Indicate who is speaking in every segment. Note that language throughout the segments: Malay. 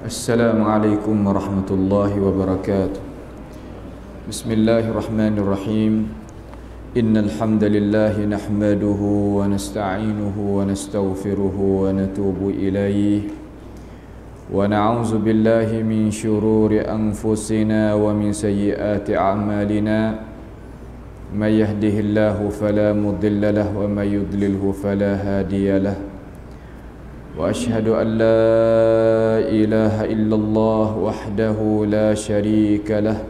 Speaker 1: Assalamualaikum warahmatullahi wabarakatuh. Bismillahirrahmanirrahim. Innal hamdalillah nahmaduhu wa nasta'inuhu wa nastaghfiruhu wa natubu ilayhi wa na'udzu billahi min shururi anfusina wa min sayyiati a'malina. May yahdihillahu fala mudilla lahu wa may yudlilhu fala hadiya lahu. وأشهد أن لا إله إلا الله وحده لا شريك له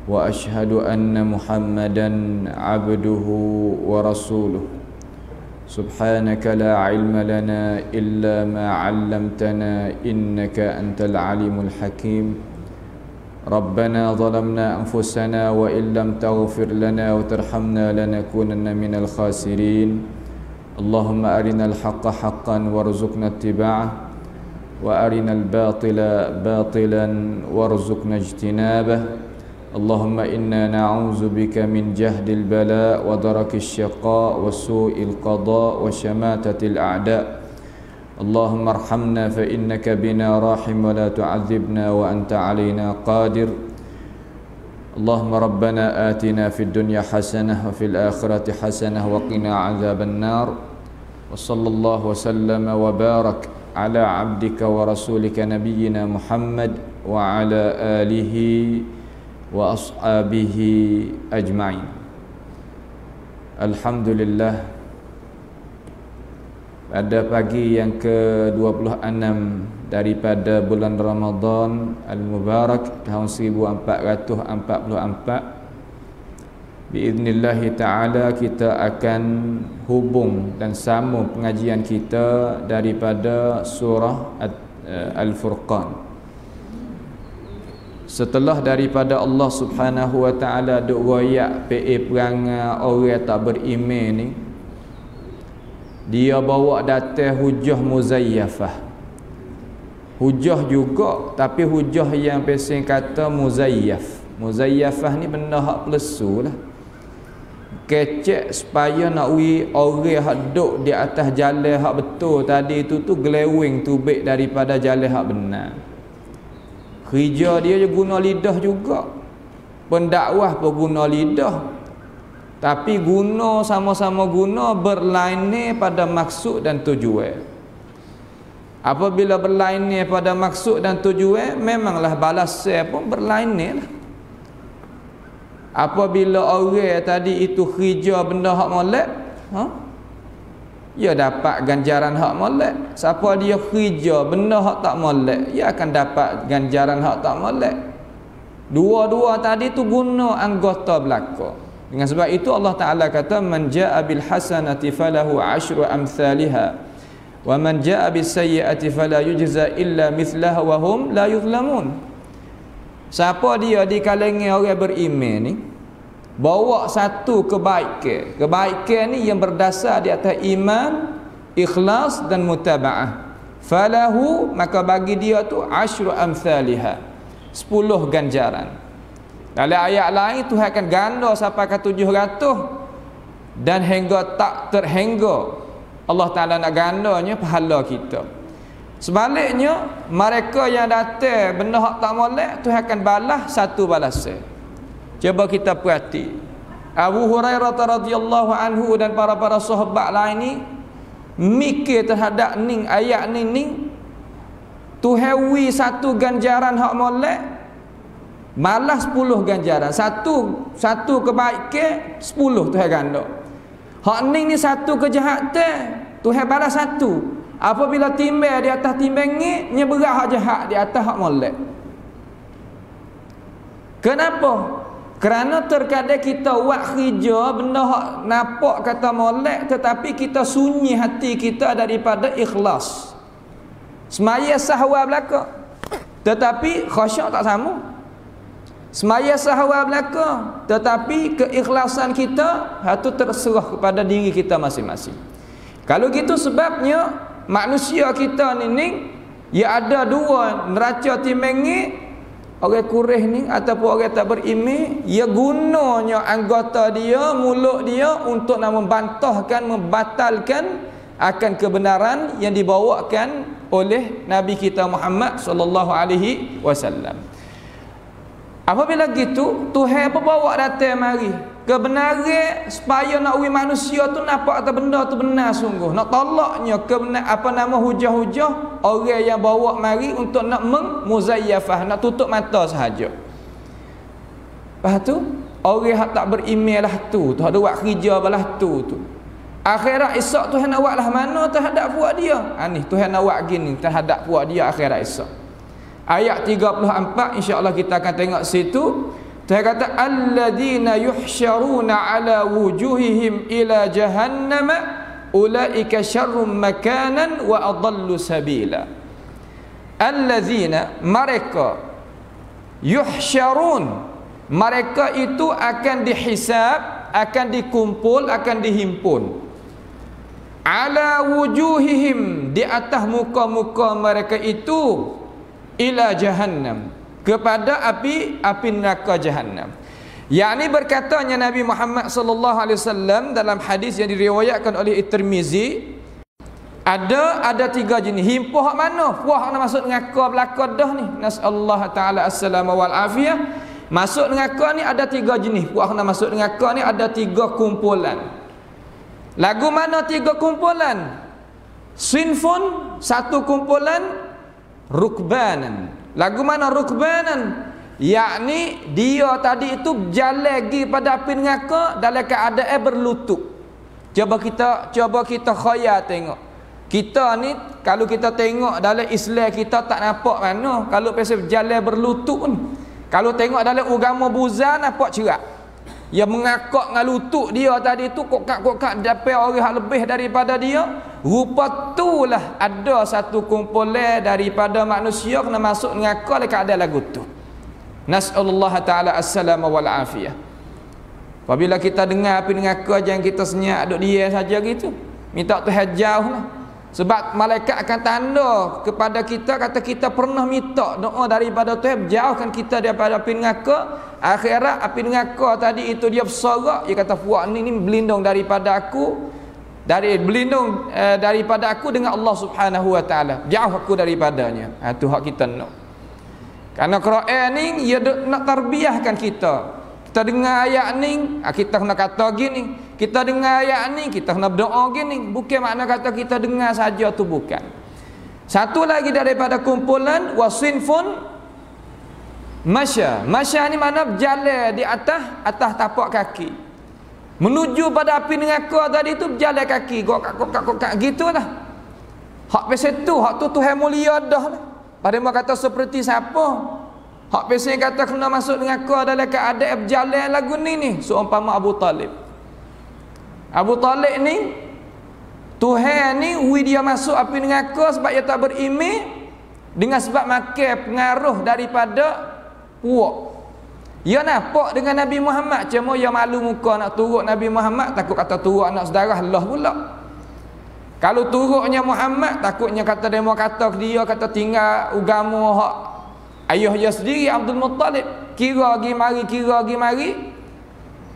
Speaker 1: وأشهد أن محمدا عبده ورسوله سبحانك لا علم لنا إلا ما علمتنا إنك أنت العليم الحكيم ربنا ظلمنا أنفسنا وإن لم تغفر لنا وترحمنا لنكونن من الخاسرين اللهم أرنا الحق حقا وارزقنا اتباعه وأرنا الباطل باطلا وارزقنا اجتنابه اللهم إنا نعوذ بك من جهد البلاء ودرك الشقاء وسوء القضاء وشماتة الأعداء اللهم ارحمنا فإنك بنا راحم ولا تعذبنا وأنت علينا قادر اللهم ربنا آتنا في الدنيا حسنة وفي الآخرة حسنة وقنا عذاب النار وصلى الله وسلم وبارك على عبدك ورسولك نبينا محمد وعلى آله وأصحابه أجمعين. Alhamdulillah, pada pagi yang ke-26 daripada bulan Ramadan Al-Mubarak tahun 1444, biiznillah ta'ala kita akan hubung dan sambung pengajian kita daripada surah Al-Furqan. Setelah daripada Allah Subhanahu wa ta'ala duk royak perangai orang tak beriman ni, dia bawa datang hujah muzayyafah. Hujah juga, tapi hujah yang pesing kata muzayyaf. Muzayyafah ni benda hak pelesu lah, kecek supaya nak orang hak duk di atas jalan hak betul tadi tu gelewing tubik daripada jalan hak benar. Kerja dia je guna lidah juga, pendakwah pun guna lidah, tapi guna sama-sama guna berlainan pada maksud dan tujuan. Apabila berlainan pada maksud dan tujuan, memanglah balasan pun berlainan lah. Apabila orang tadi itu kerja benda hak molek, dia dapat ganjaran hak molek. Siapa dia kerja benda hak tak molek, dia akan dapat ganjaran hak tak molek. Dua-dua tadi tu guna anggota belaka. Dengan sebab itu Allah Ta'ala kata, man ja'a bil hasanati falahu ashru amthaliha wa man ja'a bis sayyi'ati fala yujza illa mithlaha wa hum la yuzlamun. Siapa dia di kalangan orang beriman ni bawa satu kebaikan ni yang berdasar di atas iman, ikhlas dan mutaba'ah, falahu, maka bagi dia tu ashru amthaliha, 10 ganjaran. Dalam ayat lain Tuhan akan ganda sampai ke 700, dan hingga tak terhingga Allah Ta'ala nak gandanya pahala kita. Sebaliknya, mereka yang datang benda hak tak molek, Tuhan akan balas satu balasan. Cuba kita perhati, Abu Hurairah radhiyallahu anhu dan para sahabat lain ni mikir terhadap ning ayat ni Tuhan wi satu ganjaran hak molek, malah 10 ganjaran. Satu kebaikan 10 Tuhan ganda. Hak ni satu kejahatan Tuhan balas satu. Apabila timbang di atas timbang ni, nya berat hak jahat di atas hak molek. Kenapa? Kerana terkadang kita buat kerja benda hak nampak kata molek, tetapi kita sunyi hati kita daripada ikhlas. Semaya sahwa belaka, tetapi khasyuk tak sama. Semaya sahwa belaka, tetapi keikhlasan kita itu terserah kepada diri kita masing-masing. Kalau gitu sebabnya manusia kita ni ya ada dua neraca timbangi. Orang kurih ni ataupun orang tak beriman, ia gunanya anggota dia, mulut dia untuk nak membantahkan, membatalkan akan kebenaran yang dibawakan oleh Nabi kita Muhammad sallallahu alaihi wasallam. Apabila gitu, Tuhan bawa datang mari kebenaran supaya nak uji manusia tu nampak kata benda tu benar sungguh. Nak tolaknya hujah-hujah orang yang bawa mari untuk nak muzayyafah, nak tutup mata sahaja. Lepas tu orang yang tak beriman lah tu ada buat kerja balah tu. Akhirat esok Tuhan nak buat lah mana terhadap puak dia. Ni Tuhan nak buat gini terhadap puak dia akhirat esok. Ayat 34 insya-Allah kita akan tengok situ. Tuhan kata alladzina yuhsyaruna ala wujuhihim ila jahannam ulaika syarrum makanan wa adallu sabila. Alladzina mereka yuhsyarun mereka itu akan dihisab, akan dikumpul, akan dihimpun. Ala wujuhihim di atas muka-muka mereka itu ila jahannam kepada api neraka jahannam. Yakni berkatanya Nabi Muhammad sallallahu alaihi wasallam dalam hadis yang diriwayatkan oleh At-Tirmizi, ada tiga jenis himpuh. Hak mana? Puah nak masuk neraka belaka dah ni. Nasallahu taala assalama wal afiyah. Masuk neraka ni ada tiga jenis. Puah nak masuk neraka ni ada tiga kumpulan. Lagu mana tiga kumpulan? Sinfun satu kumpulan, rukbanan. Lagu mana rukbanan? Yakni dia tadi itu berjalan lagi pada api neraka dalam keadaan berlutut. Cuba kita khayal tengok. Kita ni kalau kita tengok dalam Islam kita tak nampak mana kalau pasal berjalan berlutut ni. Kalau tengok dalam agama Buddha nampak cerak. Yang mengakak dengan lutut dia tadi tu kokak-kokak dapat orang yang lebih daripada dia. Rupa itulah ada satu kumpulan daripada manusia kena masuk neraka dekat ada lagu tu. Nasallallahu taala assalama wal afiyah. Apabila kita dengar api neraka jangan kita senyap duduk dia saja gitu. Minta Tuhan jauhlah. Sebab malaikat akan tanda kepada kita kata kita pernah minta doa daripada Tuhan jauhkan kita daripada api neraka. Akhirat api neraka tadi itu dia bersorak, dia kata puak ni berlindung daripada aku, berlindung daripada aku dengan Allah Subhanahu wa taala. Jauh aku daripadanya. Itu hak kita nak. Karena Quran ni dia nak tarbiyahkan kita. Kita dengar ayat ni, kita kena kata gini. Kita dengar ayat ni, kita kena berdoa gini. Bukan makna kata kita dengar saja tu bukan. Satu lagi daripada kumpulan wasinfun masya. Masya ni mana berjalan di atas tapak kaki. Menuju pada api neraka tadi tu berjalan kaki, gokak gitulah. Hak pasal tu, hak tu Tuhan mulia dah lah. Pada mereka kata seperti siapa? Hak pasal kata kena masuk neraka dalam keadaan berjalan lagu ni seumpama Abu Talib. Abu Talib ni Tuhan ni dia masuk api neraka sebab dia tak beriman dengan sebab makan pengaruh daripada puak. Dia nampak dengan Nabi Muhammad cuma dia malu muka nak turut Nabi Muhammad, takut kata turut anak saudara Allah pula. Kalau turutnya Muhammad takutnya kata dia mau kata dia kata tinggal agama hak ayah dia sendiri Abdul Muttalib. Kira lagi mari.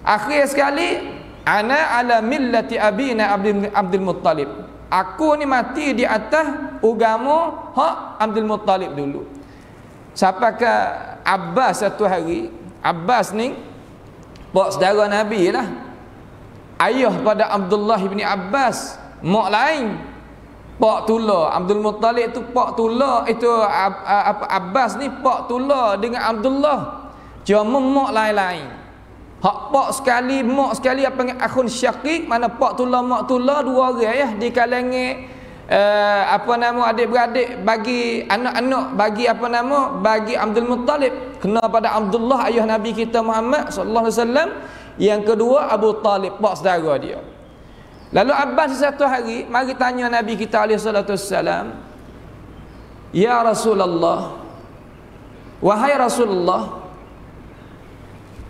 Speaker 1: Akhir sekali ana ala millati abina Abdul Muttalib. Aku ni mati di atas agama hak Abdul Muttalib dulu. Sampai ke Abbas satu hari. Abbas ni pak saudara Nabi lah. Ayah pada Abdullah bin Abbas, mak lain. Pak tula Abdul Muttalib tu pak tula itu Abbas ni pak tula dengan Abdullah. Cuma mak lain-lain. Hak pak sekali, mak sekali apa panggil akhun syaqiq, mana pak tula mak tula dua orang ya di kalangan adik-beradik bagi anak-anak bagi Abdul Muttalib kena pada Abdullah ayah Nabi kita Muhammad sallallahu alaihi wasallam. Yang kedua Abu Talib pak saudara dia. Lalu Abbas satu hari mari tanya Nabi kita alaihi salatu wasallam, ya Rasulullah, wahai Rasulullah,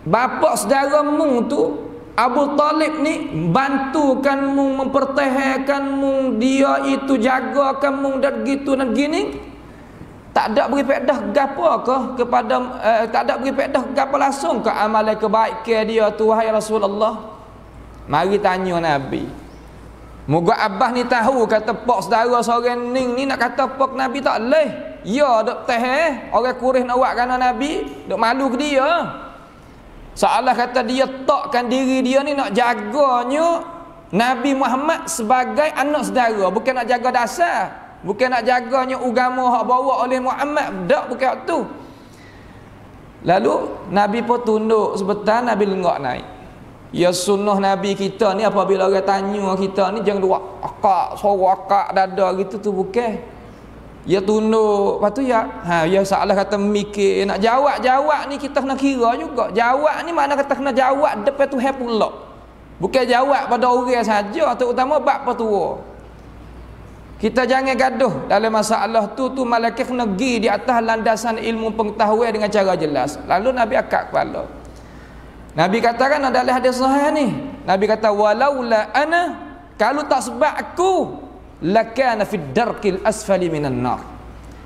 Speaker 1: bapa saudara mung tu Abu Talib ni bantukan mung, mempertahankan mung, dia itu jagakan mung dan gitu dan gini. Tak ada beri faedah gapo ke kepada tak ada beri faedah gapo langsung ke amalan kebaikan dia tu wahai Rasulullah. Mari tanya Nabi. Moga Abah ni tahu kata pok saudara seorang ni nak kata pok Nabi tak leh. Ya dok teh orang Quraisy nak buat kerana Nabi, dok malu ke dia. Seolah kata dia takkan diri dia ni nak jaganya Nabi Muhammad sebagai anak saudara, bukan nak jaga dasar, bukan nak jaganya agama hak bawa oleh Muhammad, dak bukan tu. Lalu Nabi pun tunduk sebentar, Nabi lenggak naik. Ya sunnah Nabi kita ni apabila orang tanya kita ni jangan dua akak, suara akak dada gitu tu bukan. Ya tunduk, lepas tu ya ya salah kata mikir nak jawab ni kita kena kira juga. Jawab ni makna kata kena jawab depan Tuhan pula. Bukan jawab pada orang saja, terutama bab petua. Kita jangan gaduh dalam masalah tu malaikat kena pergi di atas landasan ilmu pengetahuan dengan cara jelas. Lalu Nabi akak kepala. Nabi katakan dalam hadis sahih ni, Nabi kata walaula ana, kalau tak sebab aku lakana fid darkil asfali minan nar.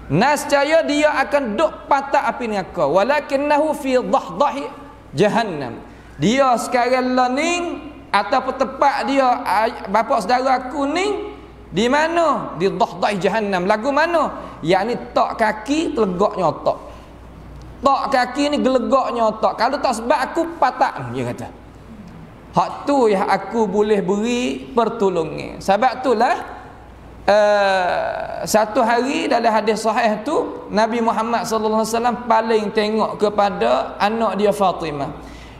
Speaker 1: Nascaya dia akan duk patak api neraka, walakinnahu fi dhahdahi jahannam. Dia sekarang lening ataupun tepat dia bapa saudara aku ni di mana? Di dhahdahi jahannam. Lagu mana? Yakni tak kaki telegaknya otak. Tak kaki ni gelegaknya otak. Kalau tak sebab aku patak, dia kata. Hak tu yang aku boleh beri pertolongan. Sebab itulah satu hari dalam hadis sahih tu Nabi Muhammad sallallahu alaihi wasallam paling tengok kepada anak dia Fatimah.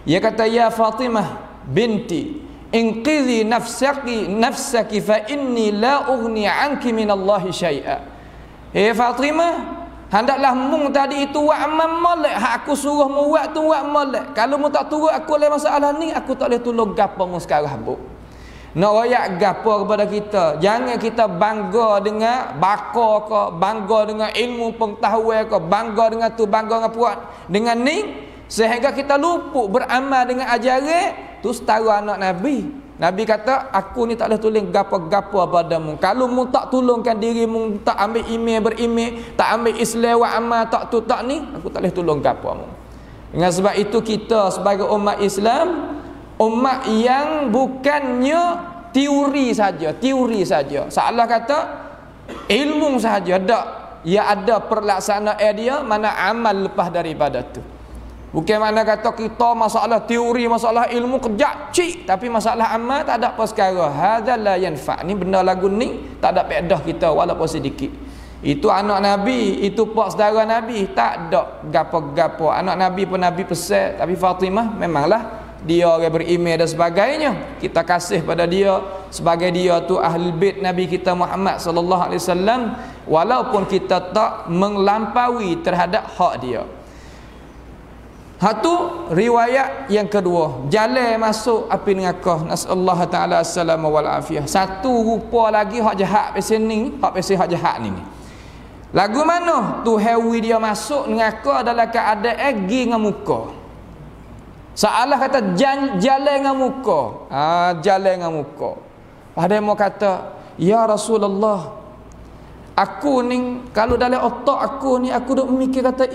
Speaker 1: Dia kata, ya Fatimah binti, inqidhi nafsaki fa inni la ughni anki minallahi syai'a. Fatimah, hendaklah mung tadi itu buat amal molek, hak aku suruh mu buat tu buat molek. Kalau mu tak turut aku oleh masalah ni, aku tak boleh tolong gapo mu sekarang habuk. Nak royak gapo kepada kita. Jangan kita bangga dengan bakar ke, bangga dengan ilmu pengetahuan ke, bangga dengan tu, bangga dengan puat dengan ni, sehingga kita luput beramal dengan ajaran tu setara anak Nabi. Nabi kata, aku ni tak boleh tolong gapo-gapo padamu. Kalau mu tak tolongkan dirimu, tak ambil email berimej, tak ambil Islam wa amal, tak tu tak ni, aku tak boleh tolong gapo mu. Dengan sebab itu kita sebagai umat Islam, umat yang bukannya teori saja. Salah kata ilmu saja, tak. Ya ada pelaksanaan dia, mana amal lepas daripada tu. Bukan mana kata kita masalah teori, masalah ilmu kejap cik, tapi masalah amal tak ada apa sekarang. Hadza la yanfa. Ni benda lagu ni tak ada faedah kita walaupun sedikit. Itu anak Nabi, itu pak saudara Nabi, tak ada gapo-gapo. Anak Nabi pun Nabi pesan, tapi Fatimah memanglah dia orang beriman dan sebagainya. Kita kasih pada dia sebagai dia tu ahli bait Nabi kita Muhammad sallallahu alaihi wasallam, walaupun kita tak melampaui terhadap hak dia. Satu riwayat yang kedua, jalan masuk api neraka. Nasallahu taala assalamu wal afiyah. Satu rupa lagi hak jahat pasal ni, hak pasal hak jahat ni. Lagu mana? Tu hewi dia masuk neraka dalam keadaan gi dengan muka. Salah kata jalan dengan muka. Jalan dengan muka. Ada mau kata, ya Rasulullah, aku ni kalau dalam otak aku ni aku duk mikir kata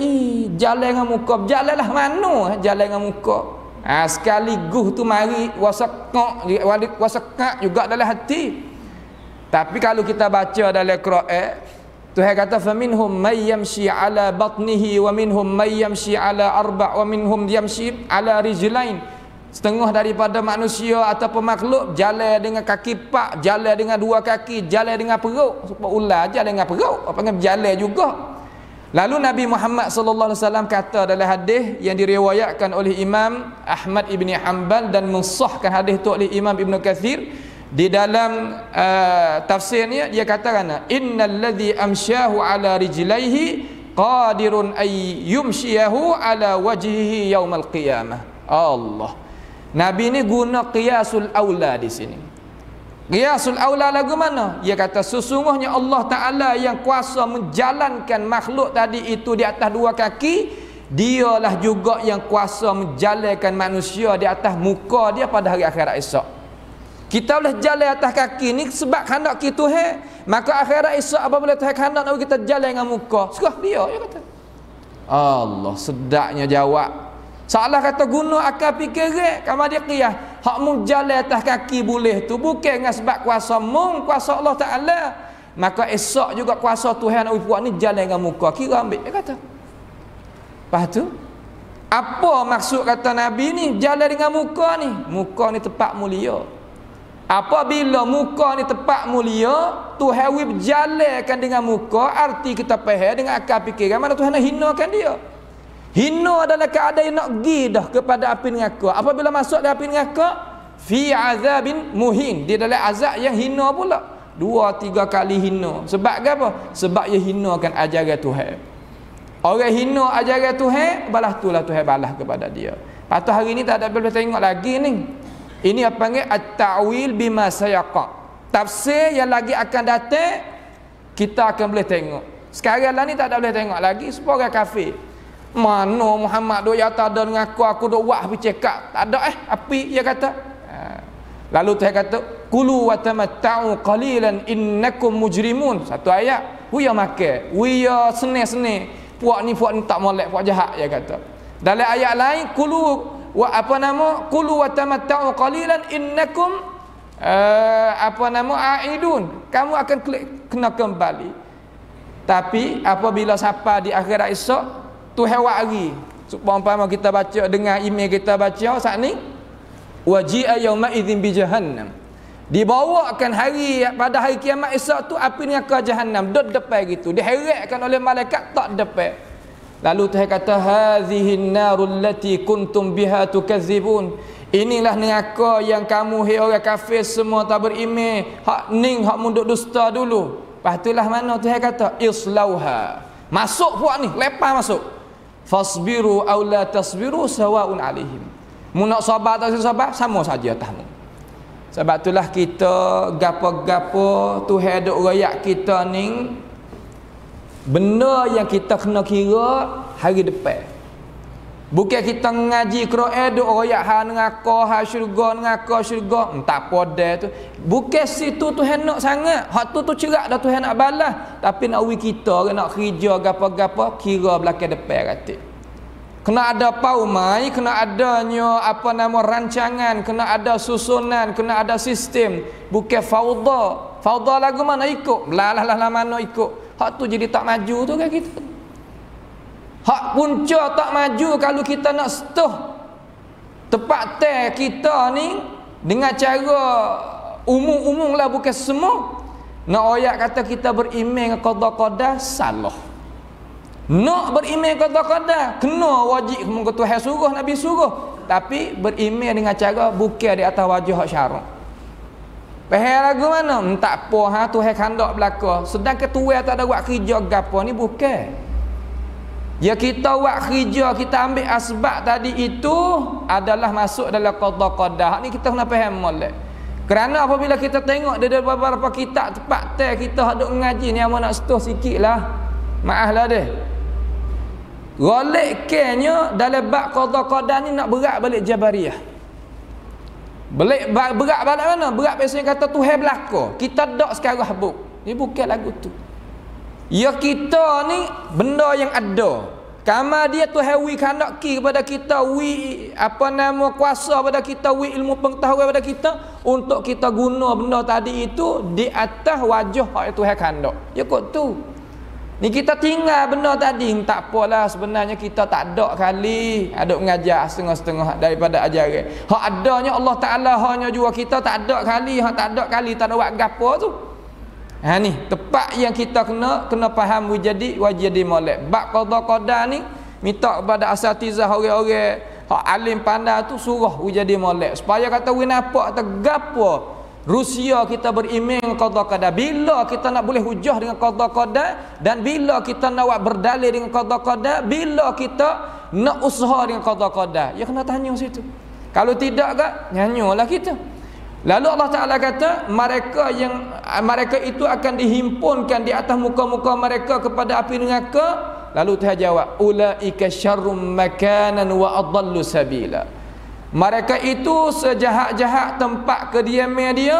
Speaker 1: jalan dengan muka. Jalanlah mana jalan dengan muka? Sekaligus tu mari wasaqaq juga dalam hati. Tapi kalau kita baca dalam Quran, Tuhan kata faminhum may yamshi ala batnihi wa minhum may yamshi ala arba' wa minhum yamshi ala rijlain. Setengah daripada manusia ataupun makhluk jalan dengan kaki pak, jalan dengan dua kaki, jalan dengan perut. Supaya ular jalan dengan perut, apa panggil berjalan juga. Lalu Nabi Muhammad sallallahu alaihi wasallam kata dalam hadis yang diriwayatkan oleh Imam Ahmad ibni Hanbal dan mensahkan hadis itu oleh Imam Ibn Katsir di dalam tafsirnya, dia katakan innal ladzi amsyahu ala rijlaihi qadirun ay yumshiyahu ala wajhihi yaumal qiyamah. Allah, Nabi ni guna qiyasul aula di sini. Qiyasul aula lagu mana? Dia kata sesungguhnya Allah Ta'ala yang kuasa menjalankan makhluk tadi itu di atas dua kaki, dialah juga yang kuasa menjalankan manusia di atas muka dia pada hari akhirat esok. Kita boleh jalan atas kaki ni sebab kehendak kita maka akhirat esok apabila Tuhan kehendak nak kita jalan dengan muka, serah dia kata. Allah, sedapnya jawab. Salah kata guna akal fikir kamu dia qiyas. hak mung jalan atas kaki boleh tu bukan dengan sebab kuasa mung, kuasa Allah Taala. Maka esok juga kuasa Tuhan nak buat ni jalan dengan muka, kira ambil dia kata. Lepas tu apa maksud kata Nabi ni jalan dengan muka ni? Muka ni tempat mulia. Apabila muka ni tempat mulia, Tuhan wi berjalankan dengan muka, arti kita faham dengan akal fikiran mana Tuhan nak hinakan dia. Hina adalah keadaan nak pergi dah kepada api neraka. Apabila masuk dalam api neraka, fi azabin muhin, dia dalam azab yang hina pula. 2-3 kali hina. Sebab apa? Sebab dia hinakan ajaran Tuhan. Orang hina ajaran Tuhan, balas itulah Tuhan balas kepada dia. Patut hari ni tak ada boleh tengok lagi ni. Ini apa panggil at-ta'wil bima sayaqa. Tafsir yang lagi akan datang kita akan boleh tengok. Sekarang lah ni tak ada boleh tengok lagi sebab orang kafir. Mana Muhammad duk yata ada dengan aku duk buat bercakap. Tak ada api dia kata. Lalu Tuhan kata kulu wa tamatta'u qalilan innakum mujrimun. Satu ayat, "Wiya makan, wiya seni-seni." Puak ni tak molek, puak jahat dia kata. Dalam ayat lain kulu wa tamatta'u qalilan innakum aidun. Kamu akan kena kembali. Tapi apabila sampai di akhirat esok, Tuhan wari. Supaya kita baca dengan email kita baca saat ni, waji'a yauma idzin bi jahannam. Dibawakan pada hari kiamat esok tu api neraka jahannam duduk depan gitu. Diheratkan oleh malaikat tak depan. Lalu Tuhan kata hazihin narul lati kuntum biha tukazzibun. Inilah neraka yang kamu hai orang kafir semua tak beriman. Hak hak munduk dusta dulu. Lepas itulah mana Tuhan kata islauha. Masuk puak ni, lepas masuk. Fasbiru aw la tasbiru sawaun alaihim. Mu nak sabar tak sabar sama saja atasmu. Sebab itulah kita gapo-gapo Tuhan duk royak kita ni benda yang kita kena kira hari depan. Bukan kita ngaji Quran duk royak hal neraka, hal syurga, neraka syurga, tak apa dah tu. Bukan situ Tuhan nak sangat. Hak tu cerak dah Tuhan nak balas. Tapi nak wi kita nak kerja gapo-gapo kira belakang depan katik. Kena ada paumai, kena adanya rancangan, kena ada susunan, kena ada sistem. Bukan fauda. Fauda lagu mana ikut? Lalah mana ikut. Hak tu jadi tak maju tu kan kita. Hak punca tak maju kalau kita nak setuh tepat kita ni dengan cara umum-umum lah, bukan semua. Nak oyak kata kita beriman dengan qada-qadar salah. Nak beriman qada-qadar kena wajib muka Tuhan suruh, Nabi suruh, tapi beriman dengan cara bukan di atas wajah hak syarak. Faham lagu mana? Tak apa Tuhan kandak belaka. Sedangkan Tuhan tak ada buat kerja gapo ni bukan. Ya kita buat kerja, kita ambil asbab tadi itu adalah masuk dalam qada-qadar. Ni kita kena faham molek. Kerana apabila kita tengok dari beberapa kitab tempat kita hendak mengaji ni, amat nak setuh sikitlah. Maaflah deh. Goleknya dalam bab qada-qadar ni nak berat balik Jabariyah. Berat balik mana? Berat biasanya kata Tuhan belaka. Kita dak sekarang habuk. Ni bukan lagu tu. Ya kita ni benda yang ada. Kama dia Tuhan wi kandak ki kepada kita, wi kuasa pada kita, wi ilmu pengetahuan pada kita untuk kita guna benda tadi itu di atas wajah hak Tuhan kandak. Ya kok tu. Ni kita tinggal benda tadi, tak apalah sebenarnya kita tak ada kali ada mengajar setengah-setengah daripada ajaran. Hak adanya Allah Taala hanya jua kita tak ada kali, hak tak ada kali tak ada buat gapo tu. Ni tepat yang kita kena faham wajadi molek. Bab qada-qadar ni minta kepada asatizah orang-orang hak alim pandai tu suruh wajadi molek supaya kata wi nampak gapo Rusia kita beriman qada-qadar. Bila kita nak boleh hujah dengan qada-qadar dan bila kita nak buat berdalil dengan qada-qadar, bila kita nak usaha dengan qada-qadar, ya kena tanya situ. Kalau tidak ke nyanyolah kita. Lalu Allah Taala kata mereka itu akan dihimpunkan di atas muka-muka mereka kepada api neraka. Lalu Tuhan jawab ulaika syarrum makanan wa adallu sabila. Mereka itu sejahat-jahat tempat kediaman dia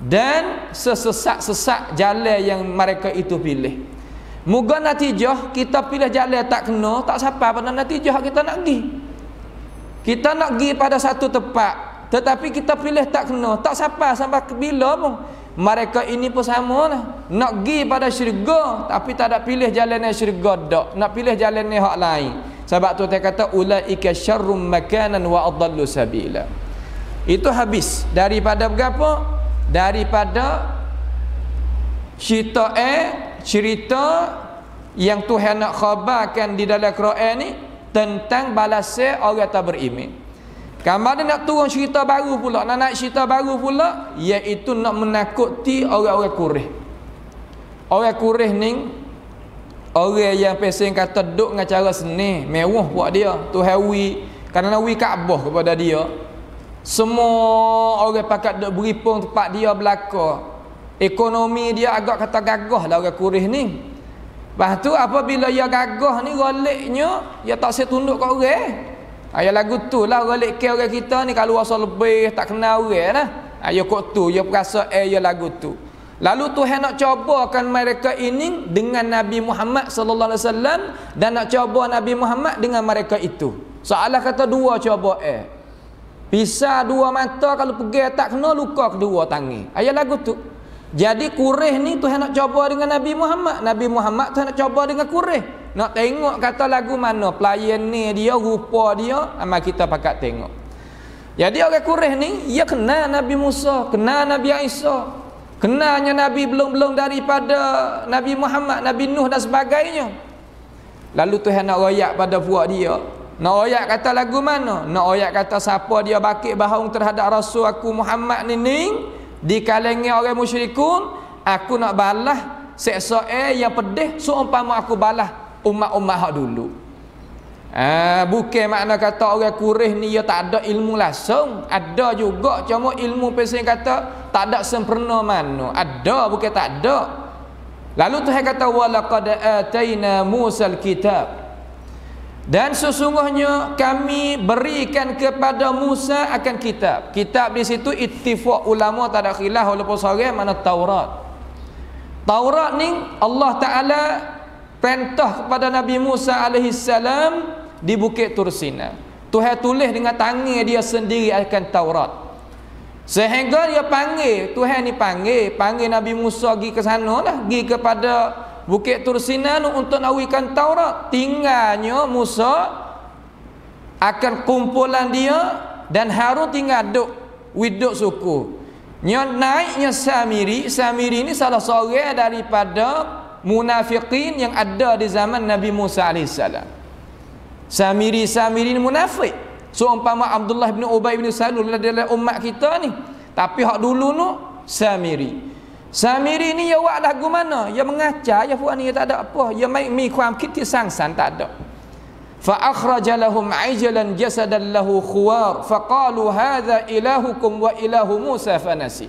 Speaker 1: dan sesesat-sesat jalan yang mereka itu pilih. Moga natijah kita pilih jalan tak kena, tak sampai pada natijah kita nak pergi. Kita nak pergi pada satu tempat, tetapi kita pilih tak kena, tak sampai ke bila pun. Mereka ini pun sama lah, nak pergi pada syurga tapi tak ada pilih jalan syurga dak, nak pilih jalan hak lain. Sebab tu dia kata ulaika syarrum makanan wa adallu sabila. Itu habis daripada berapa? Daripada cerita yang Tuhan nak khabarkan di dalam Quran ni tentang balasnya orang tak beriman. Kemudian nak turun cerita baru pula, nak naik cerita baru pula, iaitu nak menakuti orang-orang kurih. Orang kurih ni orang yang pesing kata duk dengan cara seni, mewah buat dia, Tuhan kerana Kaabah kepada dia. Semua orang pakat duk beripung tempat dia belaka. Ekonomi dia agak kata gagah lah orang kurih ni. Lepas tu apabila dia gagah ni, goliknya dia tak saya tunduk kat orang. Ayat lagu tu lah golik ke orang kita ni kalau asal lebih tak kenal orang lah. Ayat kok tu dia perasa dia lagu tu. Lalu Tuhan nak cobakan mereka ini dengan Nabi Muhammad sallallahu alaihi wasallam dan nak coba Nabi Muhammad dengan mereka itu. Soalah kata dua coba pisah dua mata, kalau pergi tak kena luka kedua tangan. Ayat lagu tu. Jadi kurih ni Tuhan nak coba dengan Nabi Muhammad. Nabi Muhammad Tuhan nak coba dengan kurih. Nak tengok kata lagu mana pelayan ni dia, rupa dia, amal kita pakat tengok. Jadi orang kurih ni dia kenal Nabi Musa, kenal Nabi Isa, kenalnya Nabi belum daripada Nabi Muhammad, Nabi Nuh dan sebagainya. Lalu Tuhan nak royak pada puak dia. Nak royak kata lagu mana? Nak royak kata siapa dia bakit bahaung terhadap Rasul aku Muhammad ni di kalangan orang musyrikun, aku nak balas seksa yang pedih seumpama aku balas umat-umat hak dulu. Bukan makna kata orang kurih ni dia tak ada ilmu langsung, ada juga, cuma ilmu pesing kata tak ada sempurna mana. Ada bukan tak ada. Lalu Tuhan kata walaqad ataina Musal kitab, dan sesungguhnya kami berikan kepada Musa akan kitab. Kitab di situ ittifaq ulama tak ada khilaf walaupun seorang mana Taurat. Taurat ni Allah Taala perintah kepada Nabi Musa alaihi salam di Bukit Tursina. Tuhan tulis dengan tangan dia sendiri akan Taurat. Sehingga dia panggil, Tuhan ni panggil Nabi Musa pergi ke sana lah, pergi kepada Bukit Tursina untuk nawikan Taurat. Tinggalnya Musa akan kumpulan dia dan Harun tinggal duduk suku. Naiknya Samiri ni salah seorang daripada munafiqin yang ada di zaman Nabi Musa AS. Samiri ni munafik, seumpama Abdullah bin Ubay bin Salul dalam umat kita ni. Tapi hak dulu Samiri ni dia buat lagu mana? Dia mengacar, dia buat ni tak ada apa. Dia mi kuam kita sangsan tak ada. Fa akhraja lahum ajlan jasadan lahu khuwar faqalu hadza ilahukum wa ilahu Musa fanasi.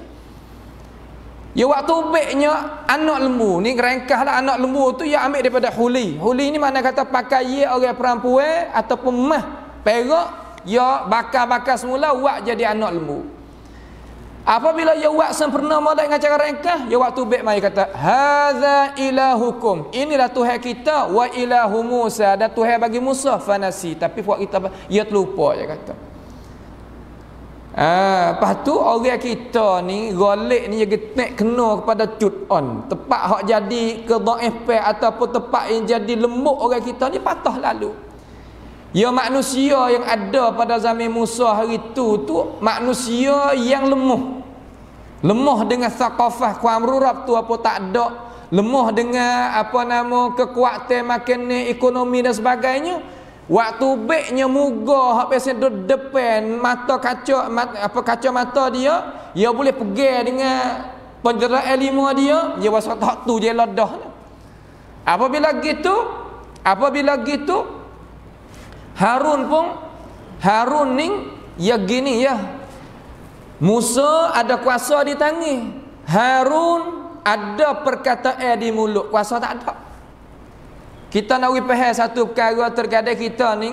Speaker 1: Ya waktu ubeknya anak lembu ni, rengkahlah anak lembu tu dia ambil daripada huli. Huli ni mana kata pakai orang perempuan ataupun mah perak, dia bakar-bakar semula buat jadi anak lembu. Apabila dia buat sempurna modal dengan cara rengkah, dia waktu ubek mai kata hadza ilahukum, inilah Tuhan kita, wa ilahu Musa, dan Tuhan bagi Musa fanasi, tapi buat kita dia terlupa dia kata. Lepas tu orang kita ni golek ni dia getek kena kepada cut on. Tepat hak jadi ke dhaif ataupun tepat yang jadi lembut orang kita ni patah lalu. Ya manusia yang ada pada zaman Musa hari tu manusia yang lemah. Lemah dengan thaqafah kuamrurab tu apa tak ada. Lemah dengan kekuatan makan ekonomi dan sebagainya. Waktu beknya muga hak pesen depan mata kaca mata dia boleh pergi dengan penjeraan lima dia wasat hak tu je ledah. Apabila gitu Harun ni ya gini ya, Musa ada kuasa di tangan, Harun ada perkataan di mulut, kuasa tak ada. Kita nak faham satu perkara, terkadang kita ni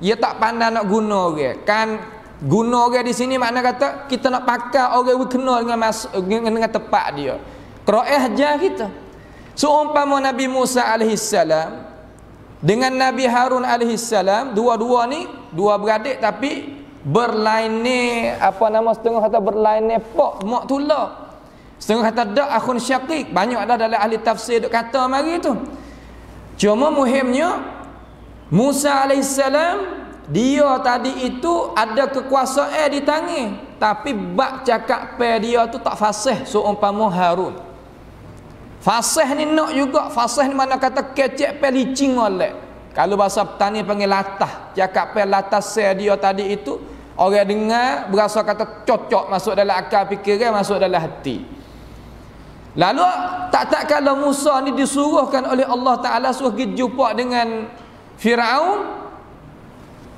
Speaker 1: dia tak pandai nak guna orang. Kan guna orang di sini makna kata kita nak pakai orang kena dengan tepat dia. Qiraah ajar kita. Seumpama Nabi Musa alaihi salam dengan Nabi Harun alaihi salam, dua-dua ni dua beradik tapi berlain apa nama, setengah kata berlain pok mak tula, setengah kata dak akhun syaqiq. Banyak ada dalam ahli tafsir duk kata mari tu. Cuma muhimnya Musa alaihissalam dia tadi itu ada kekuasaan di tangan, tapi bak cakap pe dia tu tak fasih seumpama Harun. Fasih ni nak juga, fasih ni mana kata kecek pe licin oleh. Kalau bahasa petani panggil latah, cakap pe latah se dia tadi itu orang dengar berasa kata cocok masuk dalam akal fikiran, masuk dalam hati. Lalu tak kalau Musa ni disuruhkan oleh Allah Ta'ala suruh pergi jumpa dengan Firaun,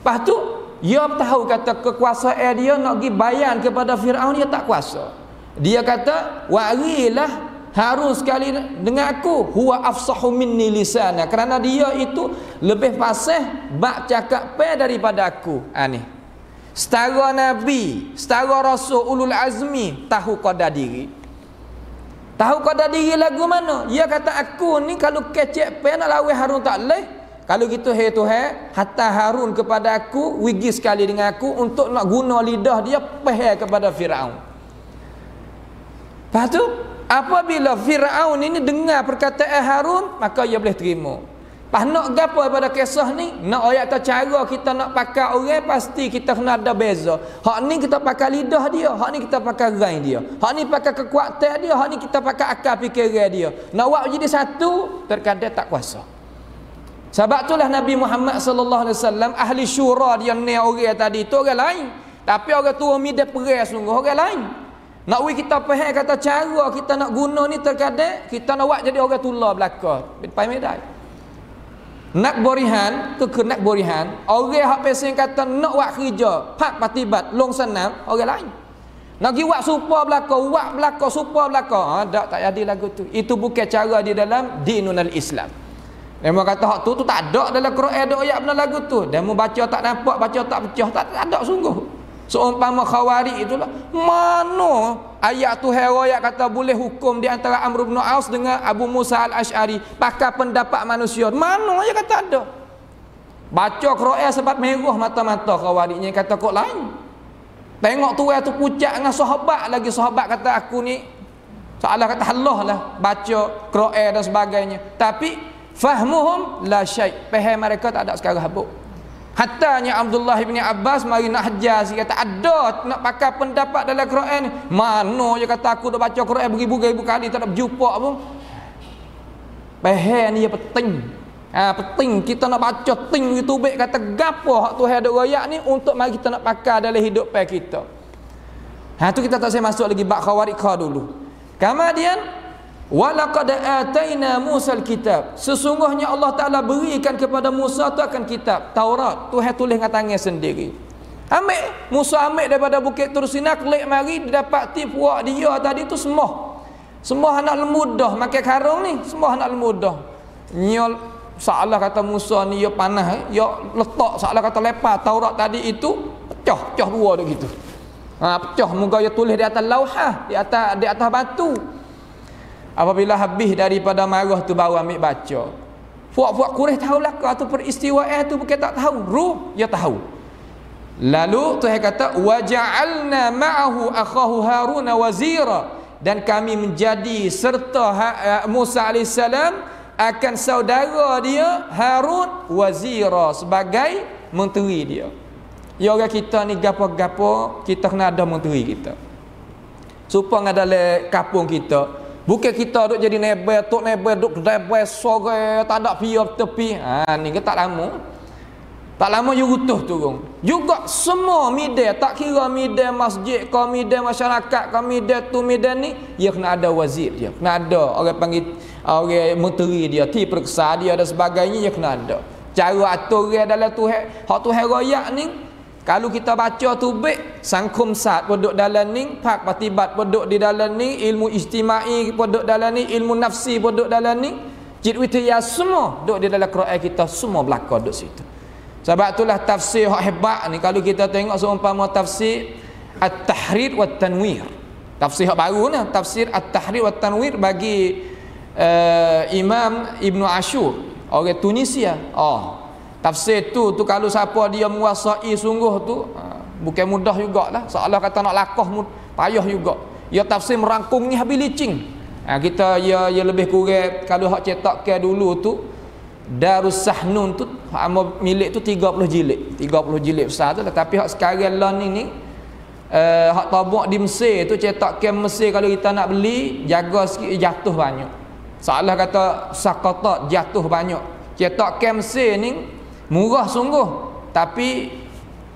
Speaker 1: lepas tu dia tahu kata kekuasaan dia nak pergi bayan kepada Firaun, dia tak kuasa. Dia kata warilah Harun sekali dengan aku, huwa afsahu minni lisana, kerana dia itu lebih fasih bak cakap pe daripada aku. Ni setara nabi, setara rasul ulul azmi tahu qadar diri. Tahu qadar diri lagu mana? Dia kata aku ni kalau kecek pe nak lawan Harun tak leh. Kalau gitu hai Tuhan, hatta Harun kepada aku, wigi sekali dengan aku untuk nak guna lidah dia peh kepada Firaun. Lepas tu apabila Firaun ini dengar perkataan Harun, maka ia boleh terima. Pas nak gapo pada kisah ni, nak ayat atau cara kita nak pakai orang, pasti kita kena ada beza. Hak ni kita pakai lidah dia, hak ni kita pakai rai dia, hak ni pakai kekuatan dia, hak ni kita pakai akal fikiran dia. Nak buat jadi satu, terkadang tak kuasa. Sebab itulah Nabi Muhammad sallallahu alaihi wasallam ahli syura dia ni orang tadi tu orang lain, tapi orang tua midah perang sungguh orang lain. Nak kita faham kata cara kita nak guna ni, terkadang kita nak buat jadi orang tular belaka depan medai. Nak borihan tu ke nak borihan, orang hak pesen kata nak buat kerja pak patibat long senam orang lain. Nak pergi buat supaya belaka supaya belaka, tak jadi lagu tu. Itu bukan cara di dalam dinul Islam. Dia kata hak tu tak ada dalam Quran, ada ayat benar lagu tu. Dia mau baca tak nampak, baca tak pecah, tak ada sungguh. Seumpama Khawarij itulah, mana ayat tu ayat kata boleh hukum di antara Amr bin Aus dengan Abu Musa al-Ash'ari pakai pendapat manusia. Mana dia kata ada? Baca Quran sebab merah mata-mata Khawarijnya kata kok lain. Tengok tu tu pucat dengan sahabat lagi, sahabat kata aku ni seolah kata Allah lah baca Quran dan sebagainya. Tapi fahmuhum la syai', faham mereka tak ada sekarang habuk. Hatanya Abdullah bin Abbas mari nak hajar, dia kata ada nak pakai pendapat dalam Quran. Mana dia kata aku dah baca Quran beribu-ribu kali tak ada berjumpa pun. Faham ni penting. Penting kita nak baca ting itu baik kata gapo hak Tuhan ada royak ni untuk mari kita nak pakai dalam hidup kita. Tu kita tak saya masuk lagi bab Khawarij dulu. Kemudian walaqad ataina Musa al-kitab, sesungguhnya Allah Ta'ala berikan kepada Musa tu akan kitab Taurat. Tuhan tulis dengan tangan sendiri. Musa ambil daripada Bukit Tur Sina, kelik mari didapati puak dia tadi tu semua anak lemudah makan karung ni, semua anak lemudah. Nyol salah kata Musa ni dia panah, dia letak salah kata lepas Taurat tadi itu pecah dua dah gitu. Pecah muka dia tulis di atas lauhah, di atas batu. Apabila habis daripada marah tu baru ambil baca. Puak-puak Quraisy tahu lah tu peristiwaan tu bukan tak tahu, ruh dia tahu. Lalu Tuhan kata wa ja'alna ma'ahu akhahu Harun wazira, dan kami menjadi serta Musa alaihissalam akan saudara dia Harun wazira, sebagai menteri dia. Ya orang kita ni gapo-gapo kita kena ada menteri kita. Supaya dalam kampung kita bukan kita duk jadi nebel, tok nebel duk nebel sore tak ada piap tepi. Ni ke tak lama. Tak lama you rutuh turun. Juga semua media, tak kira media masjid ke media masyarakat ke media tu media ni, dia kena ada wazir dia. Kena ada orang panggil orang menteri dia, ti periksa dia dan sebagainya, dia kena ada. Cara atur dia dalam Tuhan, hak Tuhan royak ni, kalau kita baca tu baik, sangkum sat penduk dalam ni, hak patibat penduk di dalam ni, ilmu ijtimai penduk dalam ni, ilmu nafsi penduk dalam ni, jidwitiyah semua duk di dalam Quran kita, semua belaka duk situ. Sebab itulah tafsir hak hebat ni, kalau kita tengok seumpama tafsir At-Tahrir wa Tanwir. Tafsir hak baru ni, tafsir At-Tahrir wa Tanwir bagi Imam Ibn Ashur, orang Tunisia. Tafsir tu kalau siapa dia menguasai sungguh tu, bukan mudah jugalah. Seolah kata nak lakah payah juga. Ya tafsir merangkum ni habis licin. Kita ya lebih kurang kalau hak cetak ke dulu tu Darus Sahnun tu hak milik tu 30 jilid. 30 jilid besar tu, tapi hak sekarang lah ni hak tabak di Mesir tu cetak ke Mesir, kalau kita nak beli jaga sikit jatuh banyak. Seolah kata saqatat jatuh banyak. Cetak ke Mesir ni murah sungguh, tapi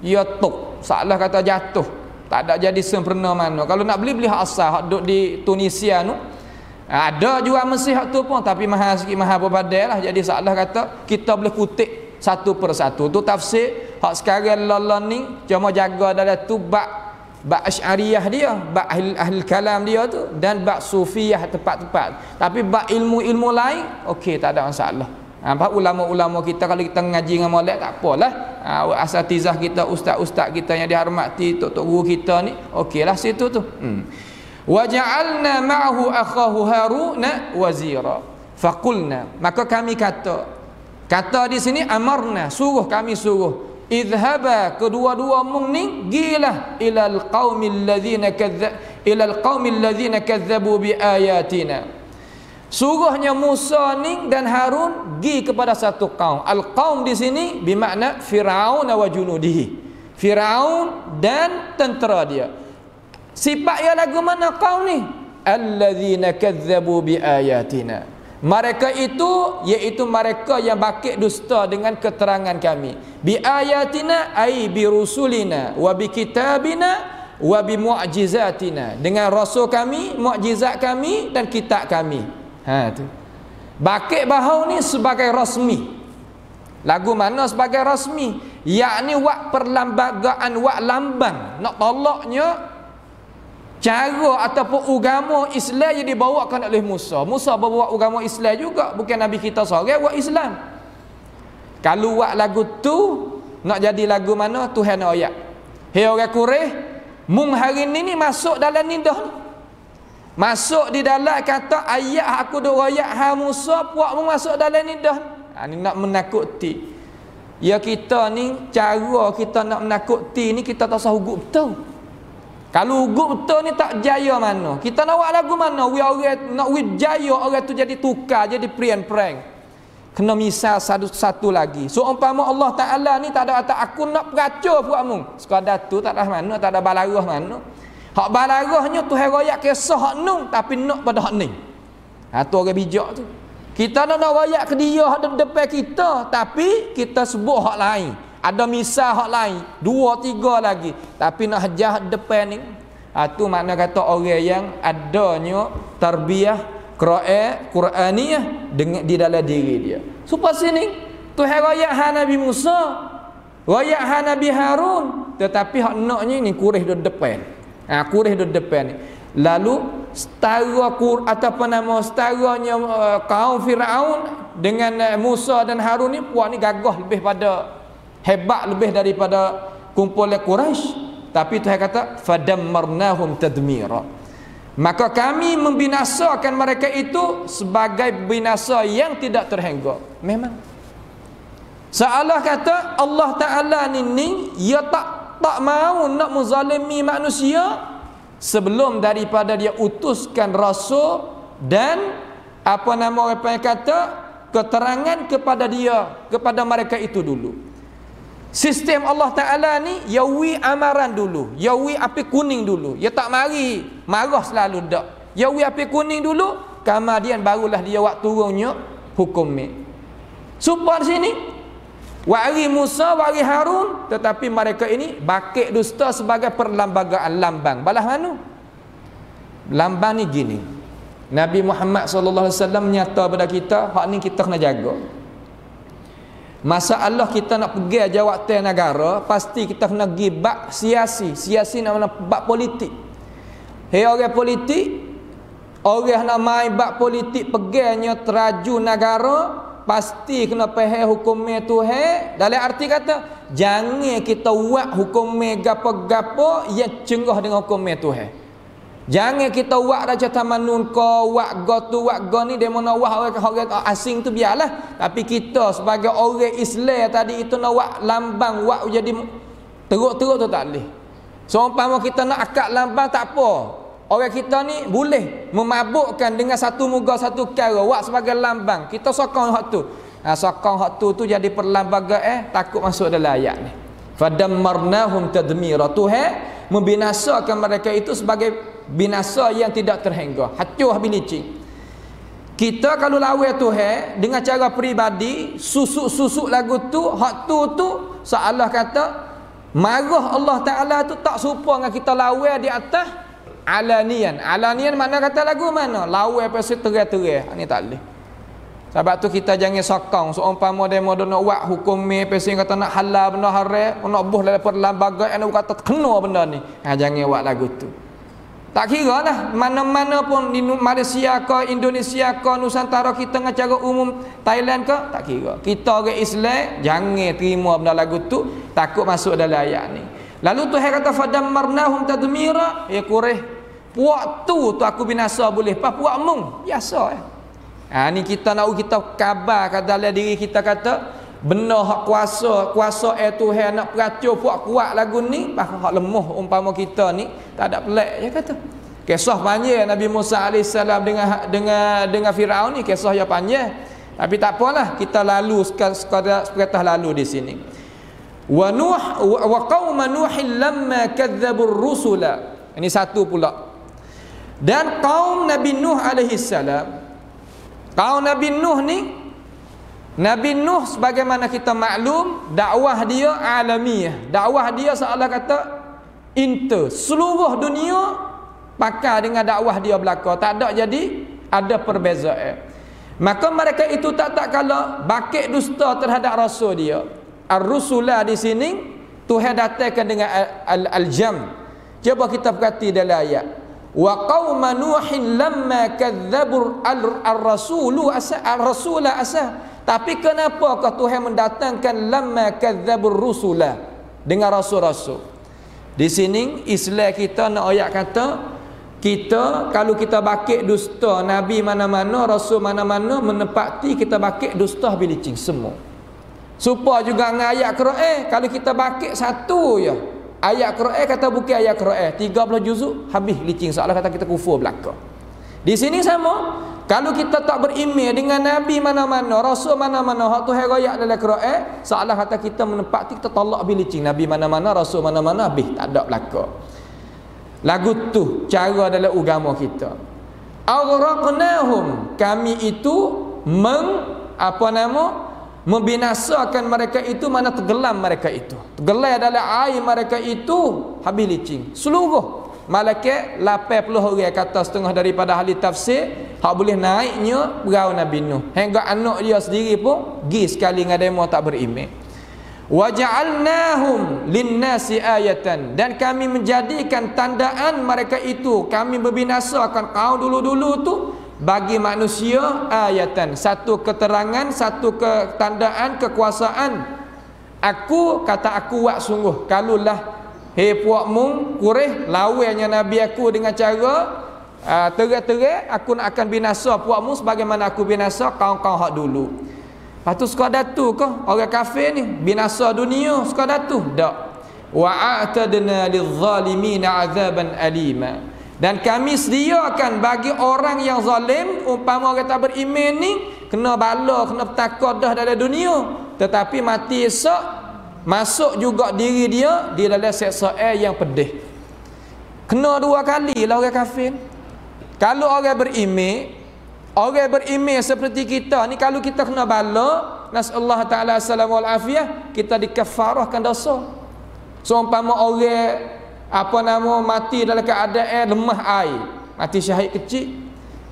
Speaker 1: ia tok, seolah kata jatuh, tak ada jadi sempurna mana. Kalau nak beli hak asal, hak duduk di Tunisia tu ada jual Mesir hak tu pun, tapi mahal sikit, mahal berbadai lah. Jadi seolah kata kita boleh kutip satu persatu. Tu tafsir hak sekarang lala ni cuma jaga dalam tu bab Asy'ariyah dia, bab ahli kalam dia tu, dan bab Sufiyah tepat-tepat. Tapi bab ilmu-ilmu lain okey, tak ada masalah. Apa ulama-ulama kita kalau kita ngaji dengan molek tak apalah. Asatizah kita, ustaz-ustaz kita yang dihormati, tok-tok guru kita ni okeylah situ tu. Wa ja'alna ma'ahu akhahu Haruna wazira. Faqulna, maka kami kata di sini amarna, suruh, kami suruh, idhaba, kedua-dua mung ni gilah ilal qaumil ladzina kadzabu bi ayatina. Suruhnya Musa ni dan Harun gi kepada satu kaum. Al-qaum di sini bermakna Firaun wa junudihi. Firaun dan tentera dia. Sifat ia lagu mana kaum ni? Alladzina kadzabu bi ayatina. Mereka itu iaitu mereka yang bakit dusta dengan keterangan kami. Bi ayatina ai bi rusulina wa bi kitabina wa bi mu'jizatina. Dengan rasul kami, mukjizat kami dan kitab kami. Tu. Bakit bahau ni sebagai rasmi. Lagu mana sebagai rasmi? Yakni wak perlembagaan, wak lambang nak tolaknya cara ataupun agama Islam yang dibawakan oleh Musa. Musa bawa agama Islam juga, bukan Nabi kita seorang buat Islam. Kalau buat lagu tu nak jadi lagu mana Tuhan ayat. Hei orang Quraisy, mung hari ni masuk dalam nidah ni. Masuk di dalam kata ayat aku duk royak ha Musa, puak mung masuk dalam nidah. Ni nak menakuti. Ya kita ni cara kita nak menakuti ni kita tak usah ugut betul. Kalau ugut betul ni tak jaya mana. Kita nak buat lagu mana? Orang nak jaya orang tu jadi tukar, jadi prank. Kena misal satu lagi. So umpama Allah Taala ni tak ada kata aku nak peracur puakmu. Sekadar tu tak ada mana, tak ada balarah mana. Hak balarahnya Tuhan royak kisah hak nun tapi nak pada hak ni. Tu orang bijak tu. Kita nak royak ke dia hak depan kita tapi kita sebut hak lain. Ada misal hak lain, 2 3 lagi, tapi nak hajar depan ni. Tu makna kata orang yang adanya tarbiyah Qur'aniyah dengan di dalam diri dia. Supaya sini Tuhan royak ha Nabi Musa, royak ha Nabi Harun, tetapi hak naknya ni Quraisy di depan. Quraisy di depan ni. Lalu setara ataupun nama setaranya kaum Firaun dengan Musa dan Harun ni, puak ni gagah lebih pada hebat lebih daripada kumpulan Quraisy. Tapi Tuhan kata fadammarnahum tadmira. Maka kami membinasakan mereka itu sebagai binasa yang tidak terhingga. Memang seolah kata Allah Ta'ala ni ia tak mau nak menzalimi manusia sebelum daripada dia utuskan rasul dan apa nama orang kata keterangan kepada dia, kepada mereka itu dulu. Sistem Allah Ta'ala ni yawi amaran dulu, yawi api kuning dulu. Dia tak mari marah selalu dak. Yawi api kuning dulu, kemudian barulah dia waktu turunnya hukum ni. Supaya sini wari Musa, wari Harun, tetapi mereka ini bakit dusta sebagai perlembagaan lambang. Balah mana? Lambang ni gini. Nabi Muhammad sallallahu alaihi wasallam menyata pada kita, hak ni kita kena jaga. Masalah kita nak pergi jawatan negara, pasti kita kena pergi bab siasi. Siasi nak mana bab politik. Hei orang politik, orang nak main bab politik peginya teraju negara, pasti kena faham hukumnya Tuhan. Dalam arti kata jangan kita buat hukumnya gapo-gapo yang cenggah dengan hukumnya Tuhan. Jangan kita buat raja tamanun ko buat go ni dia mana buat orang asing tu biarlah, tapi kita sebagai orang Islam tadi itu nak buat lambang buat jadi teruk-teruk tu tak boleh. Seumpama kita nak akad lambang tak apa. Orang kita ni boleh memabukkan dengan satu muka satu cara wak sebagai lambang. Kita sokong hak tu. Sokong hak tu jadi perlambagaan takut masuk dalam ayat ni. Fadammarnahum tadmira. Tuhan membinasakan mereka itu sebagai binasa yang tidak terhingga. Hancur habis licin. Kita kalau lawan Tuhan dengan cara peribadi, susuk-susuk lagu tu, hak tu seolah kata marah Allah Ta'ala tu tak serupa dengan kita lawan di atas alanian. Alanian mana kata lagu mana? Lawan pasal terang-terang. Ini tak boleh. Sebab tu kita jangan sokong. Seumpama demo nak buat hukum ni, pasal kata nak halal benda haram, nak buh dalam perlambagaan yang kata kena benda ni. Jangan buat lagu tu. Tak kira lah mana-mana pun di Malaysia ke, Indonesia ke, Nusantara kita dengan cara umum, Thailand ke, tak kira. Kita orang Islam jangan terima benda lagu tu, takut masuk dalam ayat ni. Lalu Tuhan kata fadammarnahum tadmira, ya kureh. Puak tu aku binasa boleh, pas puak mung biasa ni kita nak kita khabar kat dalam diri kita kata benar hak kuasa Tuhan nak peracur puak kuat lagu ni, pas hak lemah umpama kita ni tak ada pelik dia kata. Kisah panjang Nabi Musa alaihissalam dengan Firaun ni, kisah yang panjang. Tapi tak apalah, kita lalu sekadar lalu di sini. Wa qaum nuhin lamma kadzdzabur rusula. Ini satu pula. Dan kaum Nabi Nuh alaihissalam, kaum Nabi Nuh ni, Nabi Nuh sebagaimana kita maklum, dakwah dia alamiah. Dakwah dia seolah kata seluruh dunia pakai dengan dakwah dia belaka. Tak ada jadi ada perbezaan. Maka mereka itu tak kala bakit dusta terhadap rasul dia. Ar-rusula di sini Tuhan datangkan dengan al-jam. Cuba kita perhati dalam ayat. Wa qauma nuhin lamma kadzdzabur ar-rasula asa. Tapi kenapakah Tuhan mendatangkan lamma kadzdzabur rusula dengan rasul-rasul? Di sini Islam kita nak ayat kata kita kalau kita bakit dusta nabi mana-mana, rasul mana-mana, menepati kita bakit dusta bilicing semua. Supaya juga dengan ayat Quran kalau kita bakit satu je. Ayat Quran kata bukan ayat Quran 30 juzuk habis licin seolah kata kita kufur belaka. Di sini sama, kalau kita tak beriman dengan nabi mana-mana, rasul mana-mana, hak Tuhan royak dalam Quran, seolah kata kita menepati kita tolak bilicin nabi mana-mana, rasul mana-mana habis tak ada belaka. Lagu tu cara dalam agama kita. Aghraqnahum, kami itu membinasakan mereka itu, mana tenggelam mereka itu. Tenggelam dalam air mereka itu habis licin. Seluruh malaikat 80 orang kata setengah daripada ahli tafsir hak boleh naiknya perahu Nabi Nuh. Hingga anak dia sendiri pun pergi sekali dengan demo tak beriman. Wa ja'alnahum lin-nasi ayatan, dan kami menjadikan tandaan mereka itu, kami membinasakan kaum dulu-dulu tu bagi manusia ayatan, satu keterangan, satu ketandaan kekuasaan. Aku kata aku buat sungguh kalulah hei puak mung kureh lawannya nabi aku dengan cara terang-terang aku nak akan binasa puak mung sebagaimana aku binasa kaum-kaum hak dulu. Lepas tu sekadar tu ke orang kafir ni binasa dunia sekadar tu? Tak. Wa a'tadna lidh-dhalimin 'adzaban alima. Dan kami sediakan bagi orang yang zalim, umpama orang tak beriman ni kena bala, kena petaka dah dalam dunia, tetapi mati esok masuk juga diri dia di dalam siksaan yang pedih. Kena dua kali lah orang kafir. Kalau orang beriman seperti kita ni, kalau kita kena bala, nasallahu taala assalamu alafiyah, kita dikafarahkan dosa. Seumpama orang mati dalam keadaan lemah air, mati syahid kecil.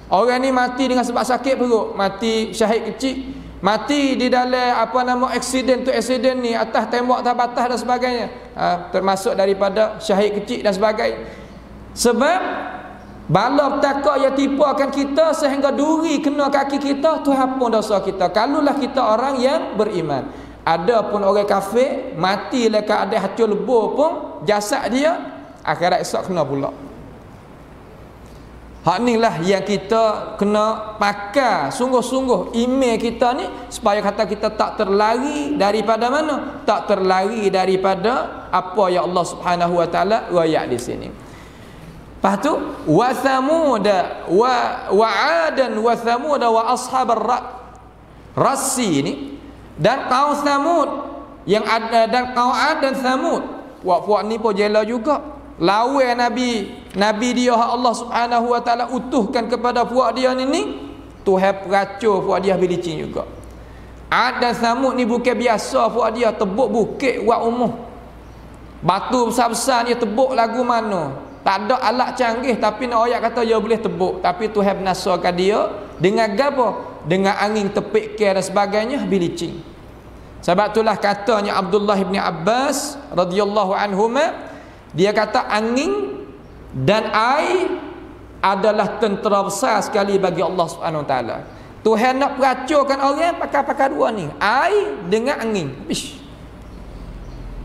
Speaker 1: Orang ni mati dengan sebab sakit perut, mati syahid kecil. Mati di dalam aksiden ni atas tembok atas batas dan sebagainya, termasuk daripada syahid kecil dan sebagainya. Sebab bala petaka yang tipu akan kita sehingga duri kena kaki kita, Tuhan pun dosa kita. Kalaulah kita orang yang beriman. Ada pun orang kafir mati dalam keadaan hancur lebur pun jasad dia, akhirat esok kena pula. Hak ni lah yang kita kena pakai sungguh-sungguh email kita ni, supaya kata kita tak terlari daripada mana? Tak terlari daripada apa yang Allah Subhanahu wa taala royak di sini. Lepas tu wa thamud wa 'adan wa thamud wa ashabar rassi ni, dan kaum Thamud yang ada, dan kaum 'ad dan Thamud. Puak-puak ni pun jela juga. Lawan Nabi dia Allah Subhanahu wa taala utuhkan kepada puak dia ni Tuhan peracur puak dia bilicin juga. Ad dan Samud ni bukan biasa puak dia tebuk bukit buat umuh. Batu besar-besar dia tebuk lagu mana. Tak ada alat canggih, tapi nak ayat kata dia boleh tebuk. Tapi Tuhan menasarkan dia dengan apa? Dengan angin tepik ke dan sebagainya bilicin. Sebab itulah katanya Abdullah bin Abbas radhiyallahu anhuma, dia kata angin dan air adalah tentera besar sekali bagi Allah Subhanahu Wa Taala. Tuhan nak peracurkan orang pakai dua ni, air dengan angin. Ish.